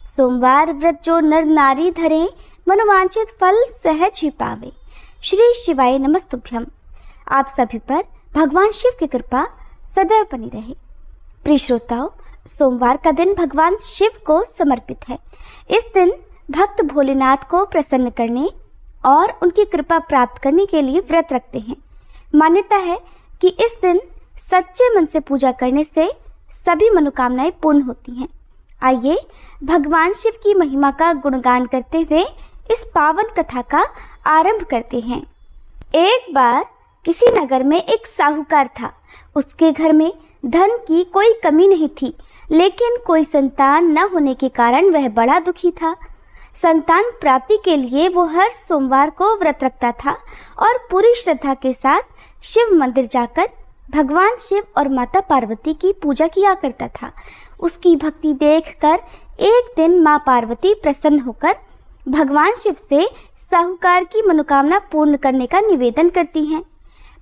सोमवार व्रत जो नर नारी धरे, मनोवांछित फल सहज ही पावे। श्री शिवाय नमस्तुभ्यम। आप सभी पर भगवान शिव की कृपा सदैव बनी रहे। प्रिय श्रोताओं, सोमवार का दिन भगवान शिव को समर्पित है। इस दिन भक्त भोलेनाथ को प्रसन्न करने और उनकी कृपा प्राप्त करने के लिए व्रत रखते हैं। मान्यता है कि इस दिन सच्चे मन से पूजा करने से सभी मनोकामनाएं पूर्ण होती हैं। आइए भगवान शिव की महिमा का गुणगान करते हुए इस पावन कथा का आरंभ करते हैं। एक बार किसी नगर में एक साहूकार था। उसके घर में धन की कोई कमी नहीं थी, लेकिन कोई संतान न होने के कारण वह बड़ा दुखी था। संतान प्राप्ति के लिए वो हर सोमवार को व्रत रखता था और पूरी श्रद्धा के साथ शिव मंदिर जाकर भगवान शिव और माता पार्वती की पूजा किया करता था। उसकी भक्ति देखकर एक दिन माँ पार्वती प्रसन्न होकर भगवान शिव से साहूकार की मनोकामना पूर्ण करने का निवेदन करती हैं।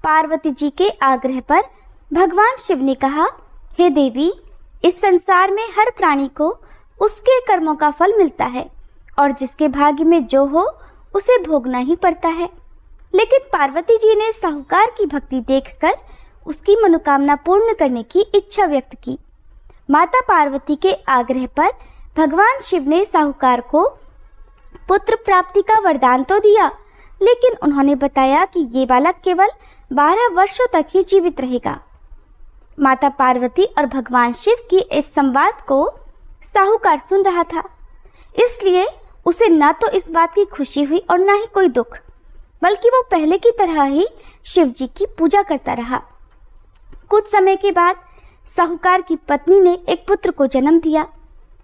पार्वती जी के आग्रह पर भगवान शिव ने कहा, हे देवी, इस संसार में हर प्राणी को उसके कर्मों का फल मिलता है और जिसके भाग्य में जो हो उसे भोगना ही पड़ता है। लेकिन पार्वती जी ने साहूकार की भक्ति देखकर उसकी मनोकामना पूर्ण करने की इच्छा व्यक्त की। माता पार्वती के आग्रह पर भगवान शिव ने साहूकार को पुत्र प्राप्ति का वरदान तो दिया, लेकिन उन्होंने बताया कि ये बालक केवल 12 वर्षों तक ही जीवित रहेगा। माता पार्वती और भगवान शिव की इस संवाद को साहूकार सुन रहा था, इसलिए उसे ना तो इस बात की खुशी हुई और ना ही कोई दुख, बल्कि वो पहले की तरह ही शिव जी की पूजा करता रहा। कुछ समय के बाद साहूकार की पत्नी ने एक पुत्र को जन्म दिया।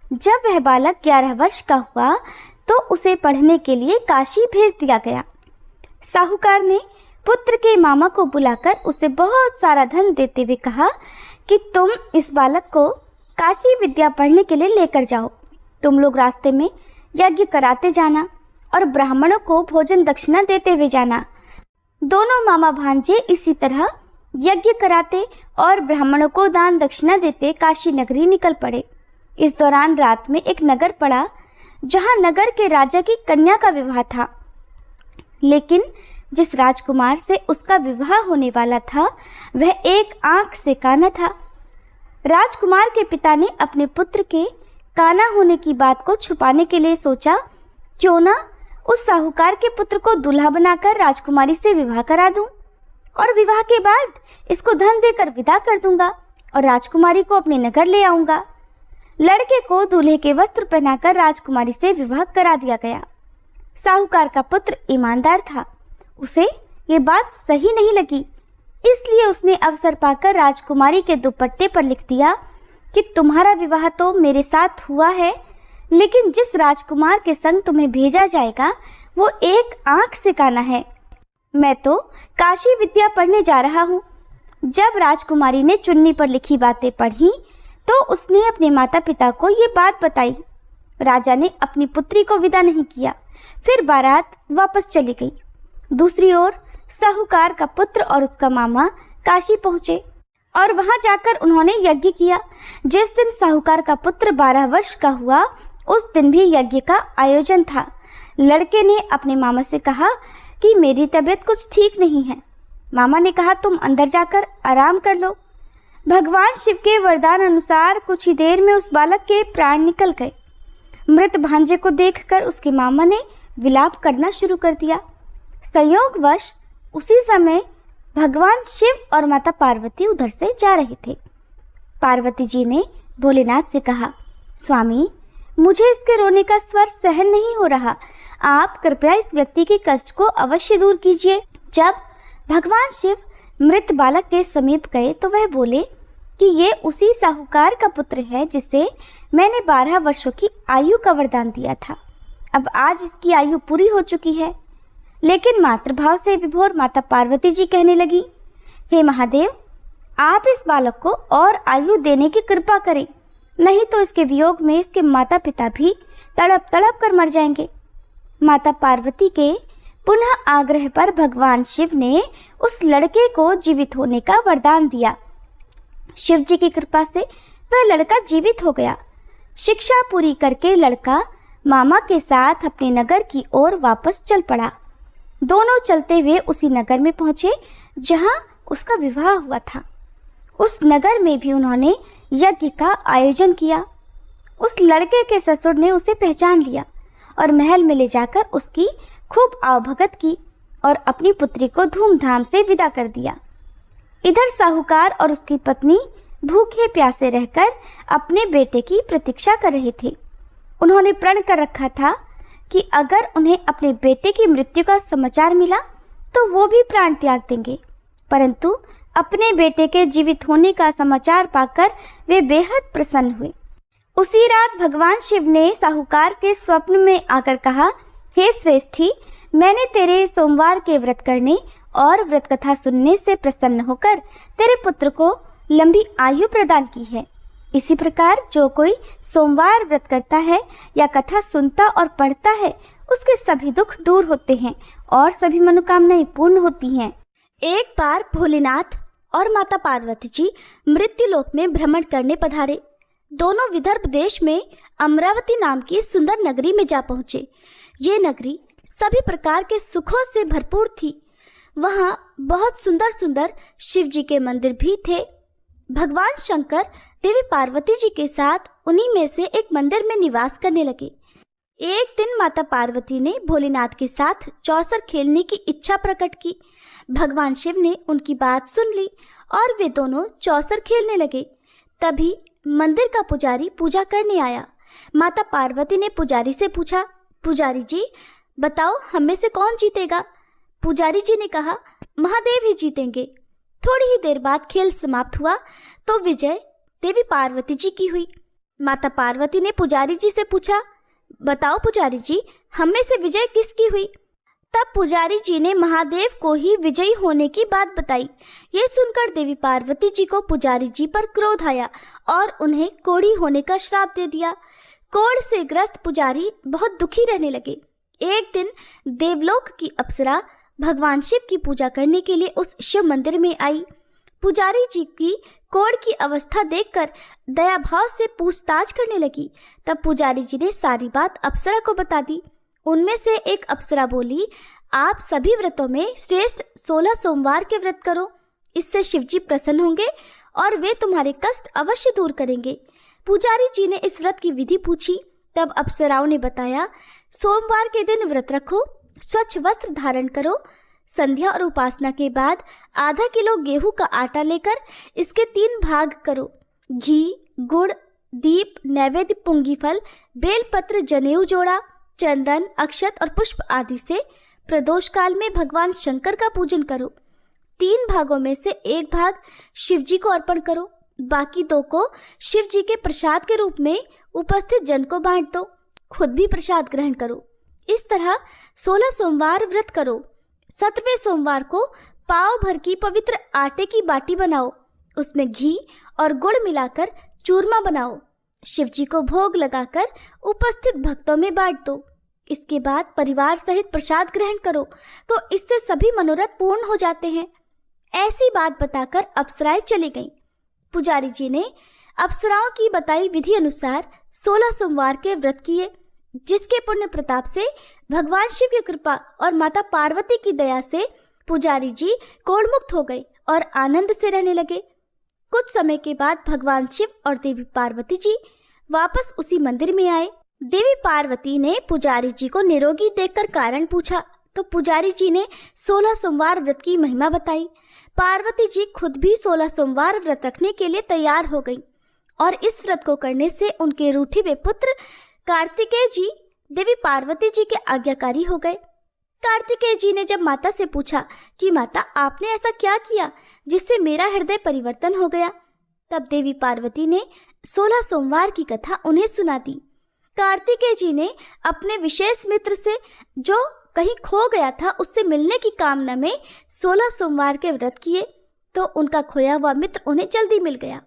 जब वह बालक 11 वर्ष का हुआ तो उसे पढ़ने के लिए काशी भेज दिया गया। साहूकार ने पुत्र के मामा को बुलाकर उसे बहुत सारा धन देते हुए कहा कि तुम इस बालक को काशी विद्या पढ़ने के लिए लेकर जाओ। तुम लोग रास्ते में यज्ञ कराते जाना और ब्राह्मणों को भोजन दक्षिणा देते हुए जाना। दोनों मामा भांजे इसी तरह यज्ञ कराते और ब्राह्मणों को दान दक्षिणा देते काशी नगरी निकल पड़े। इस दौरान रात में एक नगर पड़ा जहां नगर के राजा की कन्या का विवाह था, लेकिन जिस राजकुमार से उसका विवाह होने वाला था वह एक आंख से काना था। राजकुमार के पिता ने अपने पुत्र के काना होने की बात को छुपाने के लिए सोचा, क्यों ना उस साहूकार के पुत्र को दूल्हा बनाकर राजकुमारी से विवाह करा दूं और विवाह के बाद इसको धन देकर विदा कर दूंगा और राजकुमारी को अपने नगर ले आऊंगा। लड़के को दूल्हे के वस्त्र पहनाकर राजकुमारी से विवाह करा दिया गया। साहूकार का पुत्र ईमानदार था, उसे ये बात सही नहीं लगी, इसलिए उसने अवसर पाकर राजकुमारी के दुपट्टे पर लिख दिया कि तुम्हारा विवाह तो मेरे साथ हुआ है, लेकिन जिस राजकुमार के संग तुम्हें भेजा जाएगा वो एक आंख से काना है। मैं तो काशी विद्या पढ़ने जा रहा हूँ। जब राजकुमारी ने चुन्नी पर लिखी बातें पढ़ी तो उसने अपने माता पिता को ये बात बताई। राजा ने अपनी पुत्री को विदा नहीं किया, फिर बारात वापस चली गई। दूसरी ओर साहूकार का पुत्र और उसका मामा काशी पहुंचे और वहां जाकर उन्होंने यज्ञ किया। जिस दिन साहूकार का पुत्र 12 वर्ष का हुआ उस दिन भी यज्ञ का आयोजन था। लड़के ने अपने मामा से कहा कि मेरी तबीयत कुछ ठीक नहीं है। मामा ने कहा, तुम अंदर जाकर आराम कर लो। भगवान शिव के वरदान अनुसार कुछ ही देर में उस बालक के प्राण निकल गए। मृत भांजे को देखकर उसके मामा ने विलाप करना शुरू कर दिया। संयोगवश उसी समय भगवान शिव और माता पार्वती उधर से जा रहे थे। पार्वती जी ने भोलेनाथ से कहा, स्वामी, मुझे इसके रोने का स्वर सहन नहीं हो रहा, आप कृपया इस व्यक्ति के कष्ट को अवश्य दूर कीजिए। जब भगवान शिव मृत बालक के समीप गए तो वह बोले कि ये उसी साहूकार का पुत्र है जिसे मैंने 12 वर्षों की आयु का वरदान दिया था। अब आज इसकी आयु पूरी हो चुकी है। लेकिन मातृभाव से विभोर माता पार्वती जी कहने लगी, हे महादेव, आप इस बालक को और आयु देने की कृपा करें, नहीं तो इसके वियोग में इसके माता पिता भी तड़प तड़प कर मर जाएंगे। माता पार्वती के पुनः आग्रह पर भगवान शिव ने उस लड़के को जीवित होने का वरदान दिया। शिव जी की कृपा से वह लड़का जीवित हो गया। शिक्षा पूरी करके लड़का मामा के साथ अपने नगर की ओर वापस चल पड़ा। दोनों चलते हुए उसी नगर में पहुंचे जहां उसका विवाह हुआ था। उस नगर में भी उन्होंने यज्ञ का आयोजन किया। उस लड़के के ससुर ने उसे पहचान लिया और महल में ले जाकर उसकी खूब आवभगत की और अपनी पुत्री को धूमधाम से विदा कर दिया। इधर साहूकार और उसकी पत्नी भूखे प्यासे रहकर अपने बेटे की प्रतीक्षा कर रहे थे। उन्होंने प्रण कर रखा था कि अगर उन्हें अपने बेटे की मृत्यु का समाचार मिला तो वो भी प्राण त्याग देंगे, परंतु अपने बेटे के जीवित होने का समाचार पाकर वे बेहद प्रसन्न हुए। उसी रात भगवान शिव ने साहूकार के स्वप्न में आकर कहा, हे श्रेष्ठी, मैंने तेरे सोमवार के व्रत करने और व्रत कथा सुनने से प्रसन्न होकर तेरे पुत्र को लंबी आयु प्रदान की है। इसी प्रकार जो कोई सोमवार व्रत करता है या कथा सुनता और पढ़ता है, उसके सभी दुख दूर होते हैं और सभी मनोकामनाएं पूर्ण होती हैं। एक बार भोलेनाथ और माता पार्वती जी मृत्युलोक में भ्रमण करने पधारे। दोनों विदर्भ देश में अमरावती नाम की सुंदर नगरी में जा पहुंचे। ये नगरी सभी प्रकार के सुखों से भरपूर थी। वहाँ बहुत सुंदर सुंदर शिव जी के मंदिर भी थे। भगवान शंकर देवी पार्वती जी के साथ उन्हीं में से एक मंदिर में निवास करने लगे। एक दिन माता पार्वती ने भोलेनाथ के साथ चौसर खेलने की इच्छा प्रकट की। भगवान शिव ने उनकी बात सुन ली और वे दोनों चौसर खेलने लगे। तभी मंदिर का पुजारी पूजा करने आया। माता पार्वती ने पुजारी से पूछा, पुजारी जी बताओ हम में से कौन जीतेगा? पुजारी जी ने कहा, महादेव ही जीतेंगे। थोड़ी ही देर बाद खेल समाप्त हुआ तो विजय देवी पार्वती जी की हुई। माता पार्वती ने पुजारी जी से पूछा, बताओ पुजारी जी हम में से विजय किसकी हुई? तब पुजारी जी ने महादेव को ही विजयी होने की बात बताई। ये सुनकर देवी पार्वती जी को पुजारी जी पर क्रोध आया और उन्हें कोढ़ी होने का श्राप दे दिया। कोढ़ से ग्रस्त पुजारी बहुत दुखी रहने लगे। एक दिन देवलोक की अप्सरा भगवान शिव की पूजा करने के लिए उस शिव मंदिर में आई। पुजारी जी की कोढ़ की अवस्था देखकर दया भाव से पूछताछ करने लगी। तब पुजारी जी ने सारी बात अप्सरा को बता दी। उनमें से एक अप्सरा बोली, आप सभी व्रतों में श्रेष्ठ 16 सोमवार के व्रत करो, इससे शिव जी प्रसन्न होंगे और वे तुम्हारे कष्ट अवश्य दूर करेंगे। पुजारी जी ने इस व्रत की विधि पूछी। तब अप्सराओं ने बताया, सोमवार के दिन व्रत रखो, स्वच्छ वस्त्र धारण करो, संध्या और उपासना के बाद आधा किलो गेहूं का आटा लेकर इसके 3 भाग करो। घी, गुड़, दीप, नैवेद्य, पुंगी फल, बेलपत्र, जनेऊ जोड़ा, चंदन, अक्षत और पुष्प आदि से प्रदोष काल में भगवान शंकर का पूजन करो। 3 भागों में से 1 भाग शिव जी को अर्पण करो, बाकी 2 को शिव जी के प्रसाद के रूप में उपस्थित जन को बांट दो। खुद भी प्रसाद ग्रहण करो। इस तरह 16 सोमवार व्रत करो। 7वें सोमवार को पाव भर की पवित्र आटे की बाटी बनाओ, उसमें घी और गुड़ मिलाकर चूरमा बनाओ, शिव जी को भोग लगाकर उपस्थित भक्तों में बांट दो। इसके बाद परिवार सहित प्रसाद ग्रहण करो तो इससे सभी मनोरथ पूर्ण हो जाते हैं। ऐसी बात बताकर अप्सराएं चली गईं। पुजारी जी ने अप्सराओं की बताई विधि अनुसार 16 सोमवार के व्रत किए, जिसके पुण्य प्रताप से भगवान शिव की कृपा और माता पार्वती की दया से पुजारी जी कोढ़मुक्त हो गए और आनंद से रहने लगे। कुछ समय के बाद भगवान शिव और देवी पार्वती जी वापस उसी मंदिर में आए। देवी पार्वती ने पुजारी जी को निरोगी देखकर कारण पूछा तो पुजारी जी ने 16 सोमवार व्रत की महिमा बताई। पार्वती जी खुद भी 16 सोमवार व्रत रखने के लिए तैयार हो गई और इस व्रत को करने से उनके रूठे हुए पुत्र कार्तिकेय जी देवी पार्वती जी के आज्ञाकारी हो गए। कार्तिकेय जी ने जब माता से पूछा कि माता आपने ऐसा क्या किया जिससे मेरा हृदय परिवर्तन हो गया, तब देवी पार्वती ने 16 सोमवार की कथा उन्हें सुना दी। कार्तिकेय जी ने अपने विशेष मित्र से जो कहीं खो गया था उससे मिलने की कामना में 16 सोमवार के व्रत किए तो उनका खोया हुआ मित्र उन्हें जल्दी मिल गया।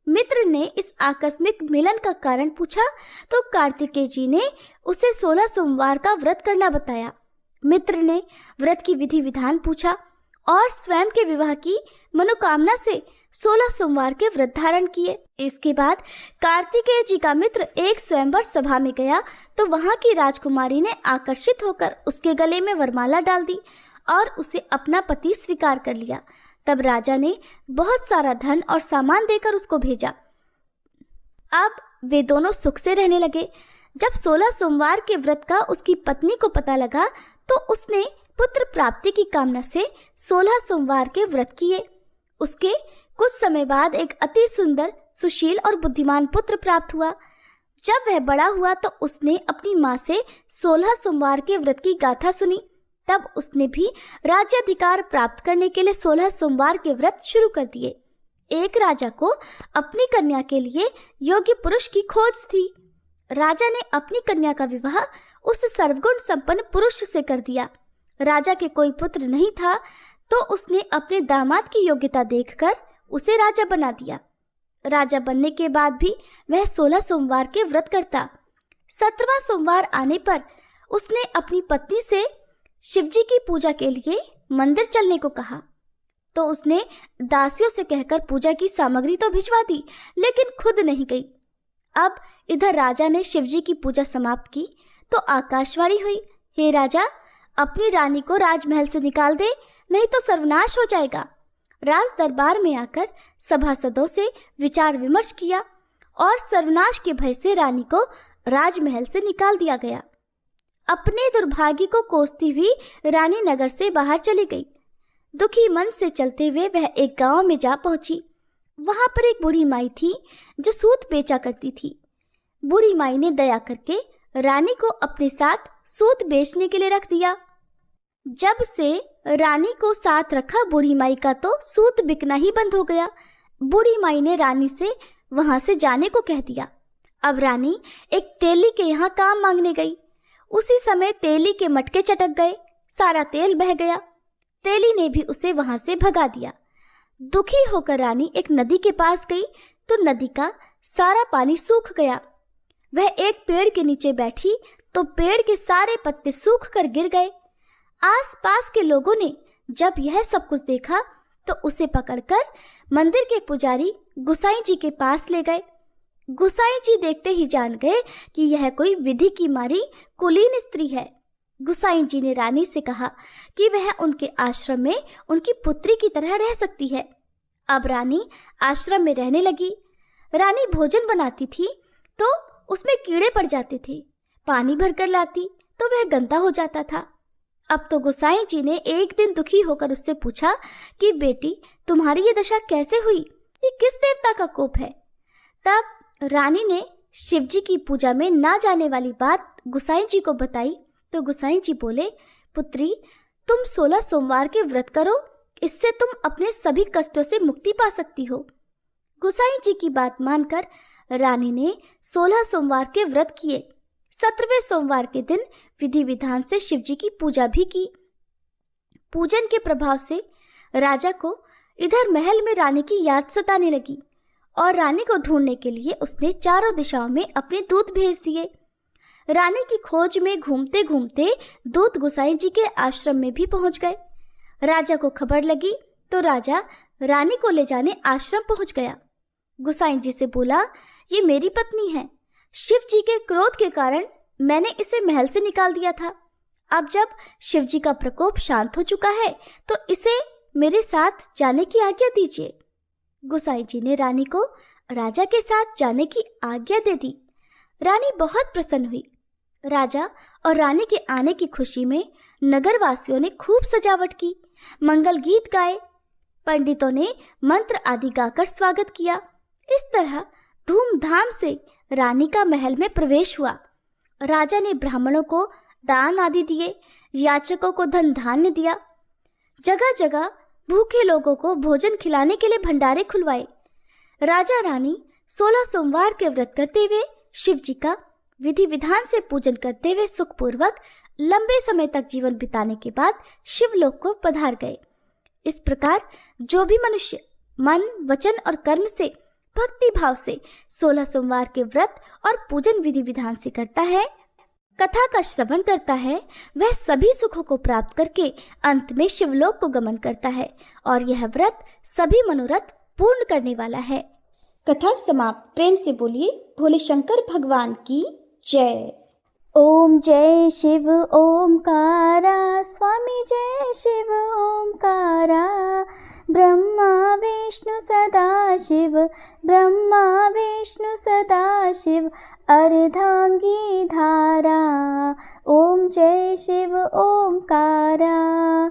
मित्र ने इस आकस्मिक मिलन का कारण पूछा तो कार्तिकेय जी ने उसे 16 सोमवार का व्रत करना बताया। मित्र ने व्रत की विधि विधान पूछा और स्वयं के विवाह की मनोकामना से 16 सोमवार के व्रत धारण किए। इसके बाद कार्तिकेय जी का मित्र एक स्वयंवर सभा में गया तो वहां की राजकुमारी ने आकर्षित होकर उसके गले में वरमाला डाल दी और उसे अपना पति स्वीकार कर लिया। तब राजा ने बहुत सारा धन और सामान देकर उसको भेजा। अब वे दोनों सुख से रहने लगे। जब 16 सोमवार के व्रत का उसकी पत्नी को पता लगा तो उसने पुत्र प्राप्ति की कामना से 16 सोमवार के व्रत किए। उसके कुछ समय बाद एक अति सुंदर, सुशील और बुद्धिमान पुत्र प्राप्त हुआ। जब वह बड़ा हुआ तो उसने अपनी माँ से 16 सोमवार के व्रत की गाथा सुनी। तब उसने भी राज्याधिकार प्राप्त करने के लिए 16 सोमवार के व्रत शुरू कर दिए। एक राजा को अपनी कन्या के लिए योग्य पुरुष की खोज थी। राजा ने अपनी कन्या का विवाह उस सर्वगुण संपन्न पुरुष से कर दिया। राजा के कोई पुत्र नहीं था तो उसने अपने दामाद की योग्यता देखकर उसे राजा बना दिया। राजा बनने के बाद भी वह 16 सोमवार के व्रत करता। 17वां सोमवार आने पर उसने अपनी पत्नी से शिवजी की पूजा के लिए मंदिर चलने को कहा तो उसने दासियों से कहकर पूजा की सामग्री तो भिजवा दी, लेकिन खुद नहीं गई। अब इधर राजा ने शिवजी की पूजा समाप्त की तो आकाशवाणी हुई, हे राजा, अपनी रानी को राजमहल से निकाल दे, नहीं तो सर्वनाश हो जाएगा। राज दरबार में आकर सभासदों से विचार विमर्श किया और सर्वनाश के भय से रानी को राजमहल से निकाल दिया गया। अपने दुर्भाग्य को कोसती हुई रानी नगर से बाहर चली गई। दुखी मन से चलते हुए वह एक गांव में जा पहुंची। वहां पर एक बूढ़ी माई थी जो सूत बेचा करती थी। बूढ़ी माई ने दया करके रानी को अपने साथ सूत बेचने के लिए रख दिया। जब से रानी को साथ रखा बूढ़ी माई का तो सूत बिकना ही बंद हो गया। बूढ़ी माई ने रानी से वहां से जाने को कह दिया। अब रानी एक तेली के यहाँ काम मांगने गई। उसी समय तेली के मटके चटक गए, सारा तेल बह गया। तेली ने भी उसे वहां से भगा दिया। दुखी होकर रानी एक नदी के पास गई तो नदी का सारा पानी सूख गया। वह एक पेड़ के नीचे बैठी तो पेड़ के सारे पत्ते सूख कर गिर गए। आसपास के लोगों ने जब यह सब कुछ देखा तो उसे पकड़कर मंदिर के पुजारी गुसाई जी के पास ले गए। गुसाई जी देखते ही जान गए कि यह कोई विधि की मारी कुलीन स्त्री है। गुसाई जी ने रानी से कहा कि वह उनके आश्रम में उनकी पुत्री की तरह रह सकती है। अब रानी आश्रम में रहने लगी। रानी भोजन बनाती थी तो उसमें कीड़े पड़ जाते थे। पानी भरकर लाती तो वह गंदा हो जाता था। अब तो गुसाई जी ने एक दिन दुखी होकर उससे पूछा कि बेटी, तुम्हारी ये दशा कैसे हुई? ये किस देवता का कोप है? तब रानी ने शिवजी की पूजा में ना जाने वाली बात गुसाई जी को बताई तो गुसाई जी बोले, पुत्री, तुम 16 सोमवार के व्रत करो, इससे तुम अपने सभी कष्टों से मुक्ति पा सकती हो। गुसाई जी की बात मानकर रानी ने 16 सोमवार के व्रत किए। 17वें सोमवार के दिन विधि विधान से शिवजी की पूजा भी की। पूजन के प्रभाव से राजा को इधर महल में रानी की याद सताने लगी और रानी को ढूंढने के लिए उसने चारों दिशाओं में अपने दूत भेज दिए। रानी की खोज में घूमते घूमते दूत गुसाई जी के आश्रम में भी पहुंच गए। राजा को खबर लगी तो राजा रानी को ले जाने आश्रम पहुंच गया। गुसाई जी से बोला, ये मेरी पत्नी है। शिव जी के क्रोध के कारण मैंने इसे महल से निकाल दिया था। अब जब शिव जी का प्रकोप शांत हो चुका है तो इसे मेरे साथ जाने की आज्ञा दीजिए। गुसाई जी ने रानी को राजा के साथ जाने की आज्ञा दे दी। रानी बहुत प्रसन्न हुई। राजा और रानी के आने की खुशी में नगरवासियों ने खूब सजावट की, मंगल गीत गाए, पंडितों ने मंत्र आदि गाकर स्वागत किया। इस तरह धूमधाम से रानी का महल में प्रवेश हुआ। राजा ने ब्राह्मणों को दान आदि दिए, याचकों को धन धान्य दिया। जगह जगह भूखे लोगों को भोजन खिलाने के लिए भंडारे खुलवाए। राजा रानी 16 सोमवार के व्रत करते हुए शिव जी का विधि विधान से पूजन करते हुए सुखपूर्वक लंबे समय तक जीवन बिताने के बाद शिवलोक को पधार गए। इस प्रकार जो भी मनुष्य मन, वचन और कर्म से भक्ति भाव से 16 सोमवार के व्रत और पूजन विधि विधान से करता है, कथा का श्रवण करता है, वह सभी सुखों को प्राप्त करके अंत में शिवलोक को गमन करता है और यह व्रत सभी मनोरथ पूर्ण करने वाला है। कथा समाप्त। प्रेम से बोलिए भोले शंकर भगवान की जय। ओम जय शिव ओमकारा, स्वामी जय शिव ओमकारा। ब्रह्मा विष्णु सदा शिव, ब्रह्मा विष्णु सदा शिव, अर्धांगी धारा। ओम जय शिव ओमकारा।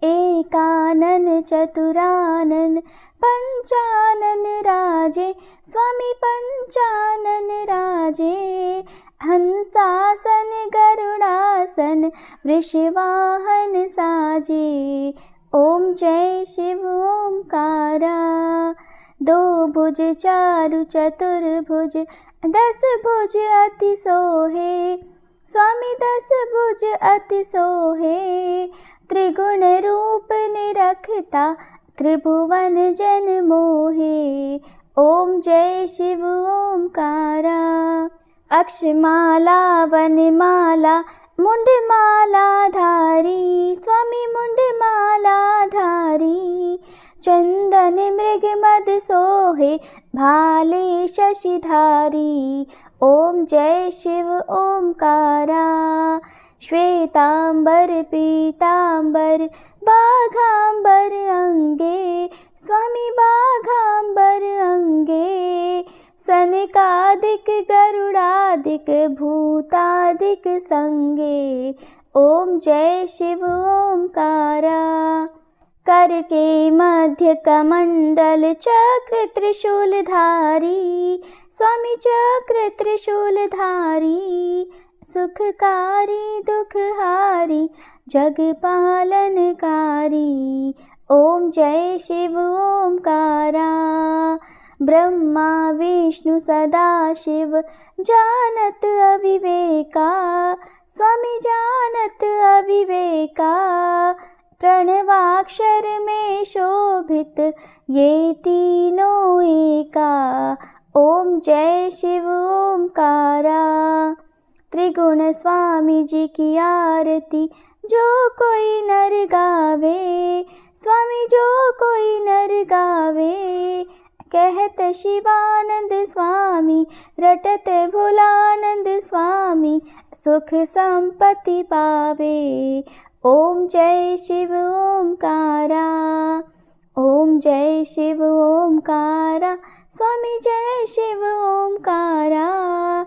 एकानन चतुरानन पंचानन राजे, स्वामी पंचानन राजे। हंसासन गरुड़ासन वृषवाहन साजे। ओम जय शिव ओमकारा। दो भुज चारु चतुर्भुज, 10 भुज अति सोहे, स्वामी 10 भुज अति सोहे। त्रिगुण रूप निरखता, त्रिभुवन जन मोहे। ओम जय शिव ओमकारा। अक्षमाला वनमाला मुंडमाला धारी, स्वामी मुंडमाला धारी। चंदन मृग मद सोहे, भाले शशिधारी। ओम जय शिव ओमकारा। श्वेतांबर पीतांबर बाघांबर अंगे, स्वामी बाघांबर अंगे। सनकादिक गरुड़ादिक भूतादिक संगे। ओम जय शिव ओमकारा। कर के मध्य कमंडल चक्र त्रिशूलधारी, स्वामी चक्र त्रिशूलधारी। सुखकारी दुखहारी जग पालनकारी। ओम जय शिव ओमकारा। ब्रह्मा विष्णु सदा शिव, जानत अविवेका, स्वामी जानत अविवेका। प्रणवाक्षर में शोभित ये तीनों एका। ओम जय शिव ओमकारा। त्रिगुण स्वामी जी की आरती जो कोई नर गावे, स्वामी जो कोई नर गावे। कहत शिवानंद स्वामी, रटत भोलानंद स्वामी, सुख संपत्ति पावे। ओम जय शिव ओमकारा। ओम जय शिव ओमकारा, स्वामी जय शिव ओमकारा।